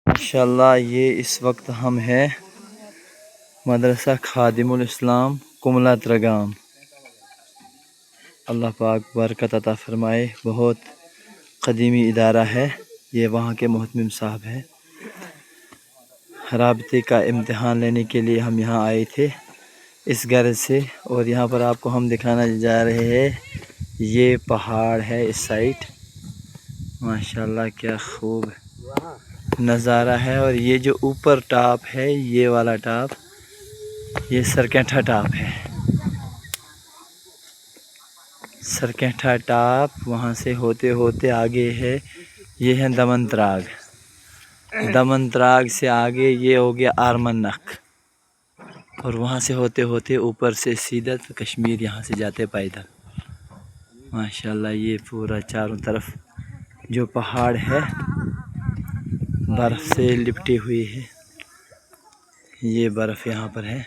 انشاءاللہ یہ اس وقت ہم ہیں مدرسہ خادم الاسلام کملا ترگام۔ اللہ پاک برکت عطا فرمائے، بہت قدیمی ادارہ ہے یہ، وہاں کے محتمم صاحب ہیں۔ رابطے کا امتحان لینے کے لیے ہم یہاں آئے تھے اس غرض سے، اور یہاں پر آپ کو ہم دکھانا جا رہے ہیں، یہ پہاڑ ہے اس سائٹ، ماشاءاللہ کیا خوب نظارہ ہے۔ اور یہ جو اوپر ٹاپ ہے، یہ والا ٹاپ، یہ سرکنٹھا ٹاپ ہے، سرکنٹھا ٹاپ۔ وہاں سے ہوتے ہوتے آگے ہے، یہ ہے دمن تراغ، دمن تراغ سے آگے یہ ہو گیا آرمن نکھ، اور وہاں سے ہوتے ہوتے اوپر سے سیدھا کشمیر یہاں سے جاتے پیدل۔ ماشاءاللہ یہ پورا چاروں طرف جو پہاڑ ہے برف سے لپٹی ہوئی ہے، یہ برف یہاں پر ہے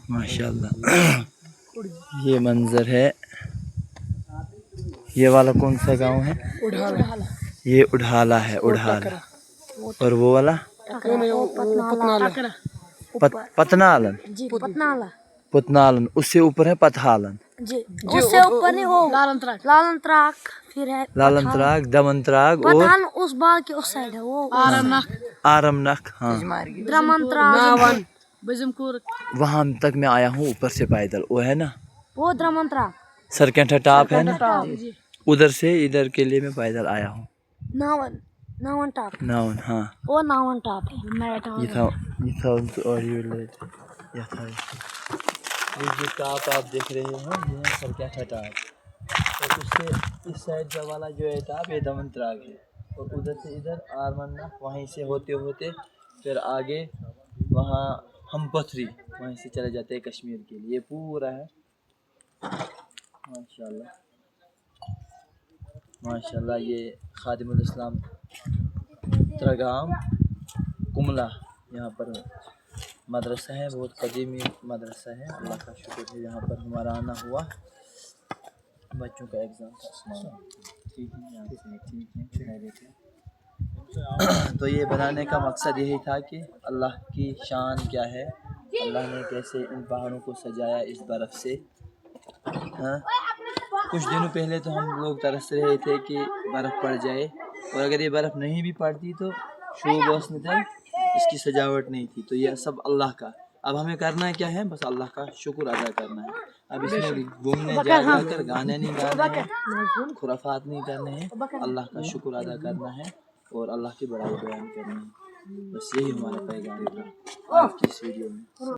ماشاءاللہ۔ یہ منظر ہے۔ یہ والا کون سا گاؤں ہے؟ یہ اڈھالا ہے، اڈھالا۔ اور وہ والا پتنالن، پتنالن، اس سے اوپر ہے پتحالن، اس سے اوپر نہیں، وہ لالن تراغ، پھر ہے لالن تراغ، دمن تراغ، اور پتھان اس باغ کے اس سائڈ ہے، وہ آرم نکھ، ہاں درمن تراغ، وہاں تک میں آیا ہوں اوپر سے پیدل، وہ ہے نا وہ درمن تراغ، سرکنٹھا ٹاپ ہے نا، ادھر سے ادھر کے لیے میں پیدل آیا ہوں۔ ناون ٹاپ، ناون، ہاں وہ ناون ٹاپ ہے۔ یہ جو ٹاپ آپ دیکھ رہے ہیں، یہ ہے سرکنٹھا ٹاپ، اور اس سے اس سائڈ والا جو ہے ٹاپ، یہ دمن تراغ ہے، اور ادھر سے ادھر آرمن نکھ، وہیں سے ہوتے ہوتے پھر آگے وہاں ہم پتھری، وہیں سے چلے جاتے ہیں کشمیر کے لیے۔ یہ پورا ہے ماشاءاللہ، ماشاءاللہ۔ یہ خادم الاسلام ترگام کملا، یہاں پر مدرسہ ہے، بہت قدیمی مدرسہ ہے۔ اللہ کا شکر ہے یہاں پر ہمارا آنا ہوا۔ بچوں کا ایگزام تھا، تو یہ بنانے کا مقصد یہی تھا کہ اللہ کی شان کیا ہے، اللہ نے کیسے ان پہاڑوں کو سجایا اس برف سے۔ کچھ دنوں پہلے تو ہم لوگ ترس رہے تھے کہ برف پڑ جائے، اور اگر یہ برف نہیں بھی پڑتی تو اس کی سجاوٹ نہیں تھی، تو یہ سب اللہ کا۔ اب ہمیں کرنا کیا ہے؟ بس اللہ کا شکر ادا کرنا ہے۔ اب اس میں گھومنے جا کر گانے نہیں گانے ہیں، خرافات نہیں کرنے ہیں، اللہ کا شکر ادا کرنا ہے اور اللہ کی بڑائی بیان کرنی ہے۔ بس یہی ہمارا پیغام تھا آج کی اس ویڈیو میں۔